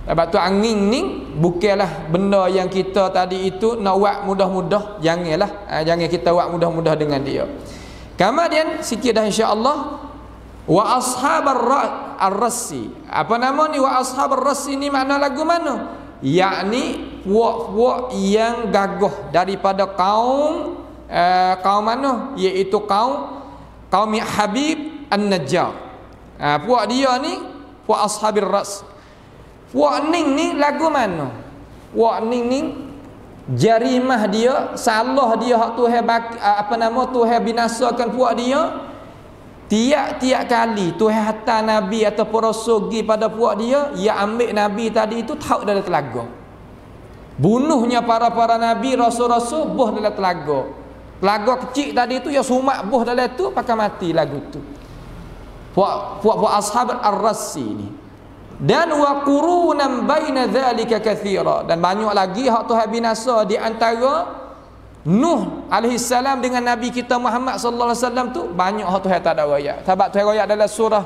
Speaker 1: Sebab tu angin ni bukanlah benda yang kita tadi itu nak buat mudah-mudah, janganlah. Jangan kita buat mudah-mudah dengan dia. Kemudian sikit dah insya-Allah, wa ashabar ar-rassi. Apa nama ni wa ashabar rassi ni, makna lagu mana? Yakni puak-puak yang gagah daripada kaum mana, iaitu kaum Habib An-Najjar. Puak dia ni puak ashabir ras. Puak ning ni lagu mana? Puak ning ni jarimah dia, salah dia hak Tuhan Tuhan binasakan puak dia. Tiap-tiap kali Tuhan hantar Nabi ataupun Rasul pergi pada puak dia, ia ambil Nabi tadi itu tahu dalam telaga. Bunuhnya para Nabi, Rasul-Rasul buh dalam telaga. Telaga kecil tadi itu ia sumak buh dalam tu pakai mati lagu tu. Puak ashab ar-rassi ni. Dan wa qurunan baina dzalika katsira, dan banyak lagi hak Tuhan binasa di antara Nuh alaihi salam dengan Nabi kita Muhammad sallallahu alaihi wasallam tu, banyak hak Tuhan tak ada royak. Sebab Tuhan royak dalam surah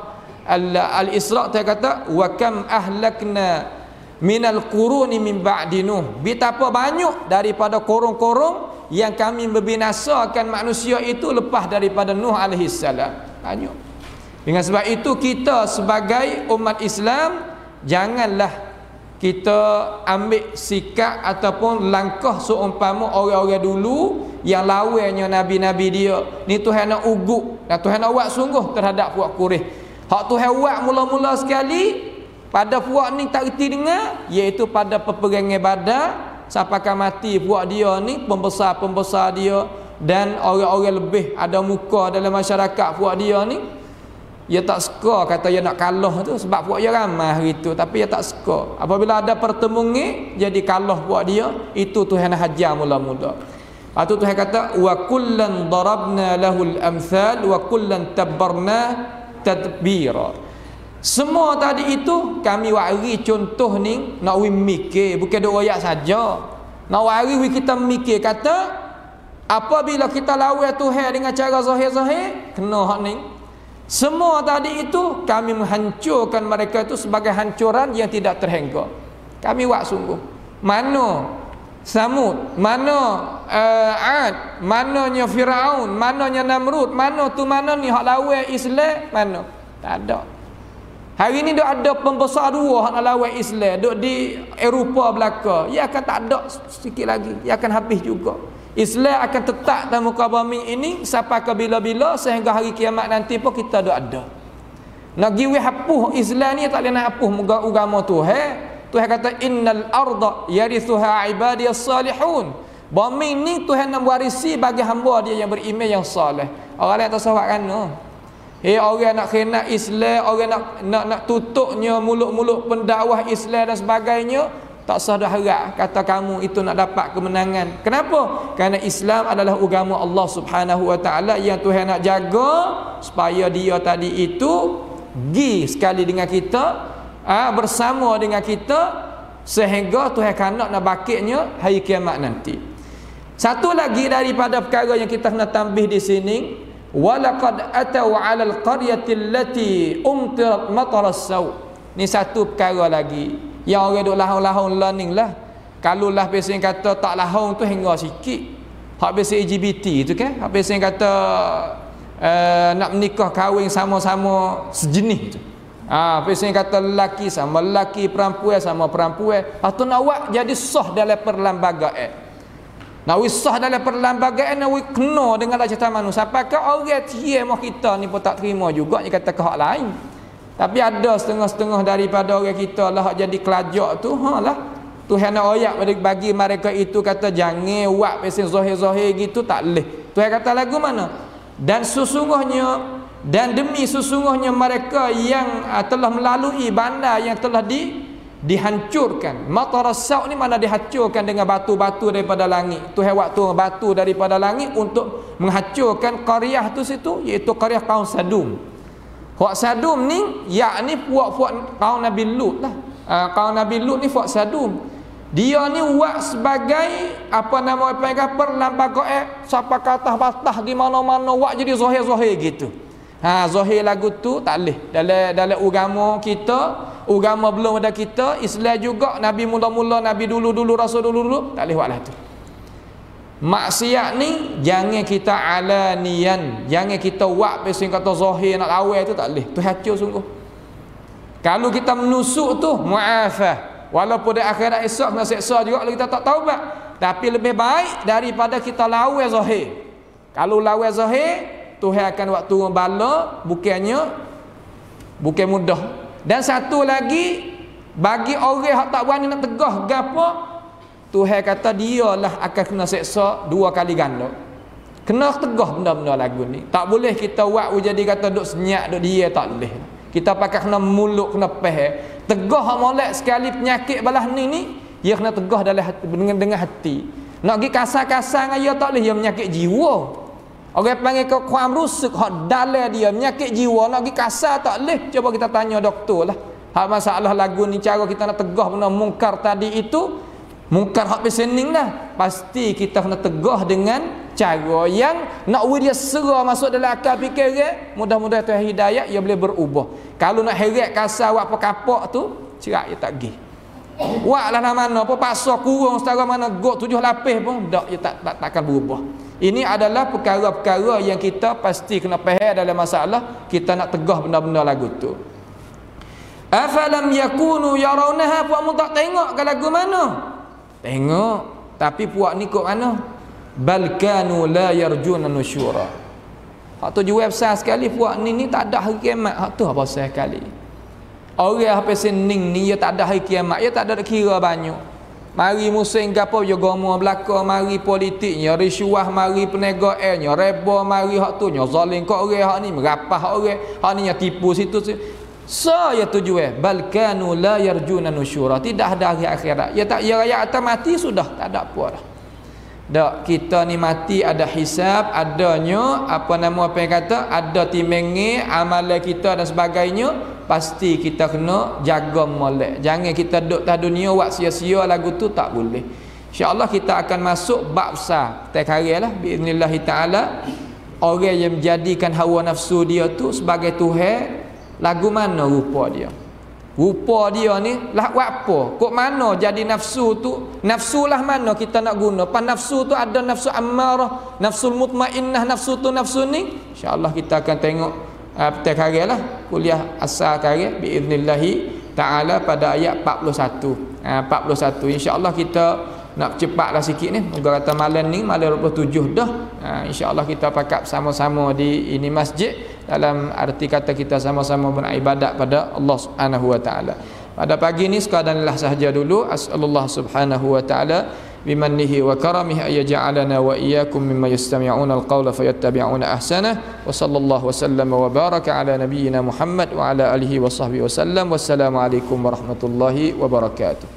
Speaker 1: Al-Isra, Tuhan kata wa kam ahlakna minal quruni min ba'di Nuh. Betapa banyak daripada korong-korong yang kami membinasakan manusia itu lepas daripada Nuh alaihi salam. Banyak. Dengan sebab itu kita sebagai umat Islam janganlah kita ambil sikap ataupun langkah seumpama orang-orang dulu yang lawannya nabi-nabi dia. Ni Tuhan nak ugut dan Tuhan nak buat sungguh terhadap puak Quraisy. Hak Tuhan buat mula-mula sekali pada puak ni tak reti dengar, iaitu pada peperangan Badar sampai mati puak dia ni, pembesar-pembesar dia dan orang-orang lebih ada muka dalam masyarakat puak dia ni. Dia tak suka kata dia nak kalah tu, sebab puak dia ramai hari tu, tapi dia tak suka. Apabila ada pertemuan jadi kalah puak dia, itu Tuhan hajar mula-mula. Lepas tu Tuhan kata wa kullan darabna lahul amthal wa kullan tabbarna tadbira. Semua tadi itu kami wari contoh ni nak we mikir, bukan duk royak saja. Nak wari we kita mikir kata apabila kita lawan Tuhan dengan cara zahir-zahir, kena hak ni. Semua tadi itu kami menghancurkan mereka itu sebagai hancuran yang tidak terhingga. Kami buat sungguh. Mana Samud, mana Ad, mananya Firaun, mananya Namrud, mana ni hak lawan Islam, mana? Tak ada. Hari ni duk ada pembesar dua hak nak lawan Islam, duk di Eropah belaka. Ia akan tak ada sikit lagi, ia akan habis juga. Islam akan tetap dalam muka bumi ini sampai ke bila-bila, sehingga hari kiamat nanti pun kita dah ada. Nak giwi hapuh Islam ni tak boleh nak hapuh agama Tuhan. Tuhan kata innal arda yarithuha ibadiyas salihun. Bumi ni Tuhan nak warisi bagi hamba dia yang beriman yang soleh. Orang lain tak sawak kan? Orang nak kena Islam, orang nak tutupnya mulut-mulut pendakwah Islam dan sebagainya, tak sah dah harap kata kamu itu nak dapat kemenangan. Kenapa? Kerana Islam adalah agama Allah Subhanahu wa taala yang Tuhan nak jaga supaya dia tadi itu gi sekali dengan kita, bersama dengan kita, sehingga Tuhan kanak nak bakitnya hari kiamat nanti. Satu lagi daripada perkara yang kita kena tambah di sini, walaqad atau 'alal qaryati allati umtirat mataras saw. Ni satu perkara lagi yang orang duk lahong-lahong learning lah. Kalau lah biasanya kata tak lahong tu hingga sikit. Hak biasa LGBT tu kan, hak biasa yang kata nak menikah kahwin sama-sama sejenis tu. Biasa yang kata lelaki sama lelaki, perempuan sama perempuan. Atau nak buat jadi sah dalam perlembagaan. Nak sah dalam perlembagaan, nak kena dengan lajatan manusia. Sampai ke orang tia mah kita ni pun tak terima juga, dia kata ke hak lain. Tapi ada setengah-setengah daripada orang kita lah hak jadi kelajak tu, lah. Tuhan nak ayat bagi mereka itu kata jangan buat pesen zahir-zahir gitu, tak boleh. Tuhan kata lagu mana? Dan sesungguhnya dan demi sesungguhnya mereka yang telah melalui bandar yang telah dihancurkan. Matarasau ni mana dihancurkan dengan batu-batu daripada langit. Tuhan waktu batu daripada langit untuk menghancurkan qaryah tu situ, iaitu qaryah kaum Sadum. Hak Sadum ni yakni puak-puak kaum Nabi Lut lah. Kaum Nabi Lut ni puak Sadum. Dia ni buat sebagai apa nama perlembagaan siapa kata batah di mana-mana buat jadi zahir-zahir gitu. Zahir lagu tu tak boleh. Dalam agama kita, agama belum ada kita, Islam juga, Nabi mula-mula, Nabi dulu-dulu, Rasul dulu-dulu, tak boleh buatlah tu. Maksiat ni jangan kita alanian, jangan kita buat pasal kata zahir nak lawan tu, tak boleh. Tu hancur sungguh. Kalau kita menusuk tu muafah. Walaupun di akhirat esok kena seksa juga kalau kita tak taubat, tapi lebih baik daripada kita lawan zahir. Kalau lawan zahir, Tuhan akan waktu bala bukan mudah. Dan satu lagi, bagi orang yang tak berani nak tegah gapo, Tuhan kata dialah akan kena seksa 2 kali ganda. Kena tegah benda-benda lagu ni. Tak boleh kita buat jadi kata duk senyap duk dia, tak boleh. Kita pakai kena mulut, kena peh. Tegah molek sekali penyakit balah ni dia kena tegah dalam hati, dengan hati. Nak pergi kasar-kasar dengan dia tak boleh, dia menyakit jiwa. Orang panggil ke kuam rusuk hak dalam dia menyakit jiwa, nak pergi kasar tak boleh. Cuba kita tanya doktor lah. Hak masalah lagu ni cara kita nak tegah benda mungkar tadi itu, mungkar hak pesening lah. Pasti kita kena tegah dengan cara yang nak dia serah masuk dalam akal fikir dia. Mudah-mudahan Tuhan hidayah, ia boleh berubah. Kalau nak heret kasar buat apa-kapak tu, cerak dia tak pergi. Buatlah nak mana apa paksa kurung setara mana gok 7 lapis pun dak, dia takkan berubah. Ini adalah perkara-perkara yang kita pasti kena faham dalam masalah kita nak tegah benda-benda lagu tu. Afalam yakunu yarawnaha, puakmu tak tengok ke lagu mana? Tengok, tapi puak ni kok mana? Bal kanu la yarjuna nusyura. Hak tu jawab besar sekali, puak ni tak ada hari kiamat. Hak tu apa besar sekali. Orang apa sening ni dia tak ada hari kiamat, dia tak ada kira banyak. Mari musim gapo yo gomo belaka, mari politiknya risuah, mari perniagaannya reba, mari hak tu nya zalim kok orang hak ni merapah hak orang, hak ni nya tipu situ. Saya tujuan bal kanu la yarjuna nusyura, tidak ada hari akhirat. Ya tak, ya rakyat atas mati sudah tak ada apa dah. Dak, kita ni mati ada hisab, adanya apa nama apa yang kata, ada timbangnya amalan kita dan sebagainya, pasti kita kena jaga molek. Jangan kita duduk atas dunia buat sia-sia lagu tu, tak boleh. Insya-Allah kita akan masuk bab besar tak harilah biiznillah taala. Orang yang menjadikan hawa nafsu dia tu sebagai Tuhan, lagu mana rupa dia? Rupa dia ni lah buat apa? Kok mana jadi nafsu tu? Nafsu lah mana kita nak guna? Pan nafsu tu ada nafsu ammarah, nafsul mutmainnah, nafsu tu nafsu ni. Insya-Allah kita akan tengok petik hari lah kuliah asal hari biiznillah taala pada ayat 41. 41 insya-Allah kita nak cepatlah sikit ni. Moga kata malam ni malam 27 dah. Insya-Allah kita pakap sama-sama di ini masjid, dalam arti kata kita sama-sama beribadat pada Allah Subhanahu wa taala. Pada pagi ni sekadar sahaja dulu. As'alullah Subhanahu wa taala bimannihi wa karamihi ayja'alana wa iyyakum mimma yastami'una al-qawla fayattabi'una ahsanah. Wa sallallahu wa sallama wa baraka ala nabiyyina Muhammad wa ala alihi wa sahbihi wa sallam. Wassalamu alaikum warahmatullahi wabarakatuh.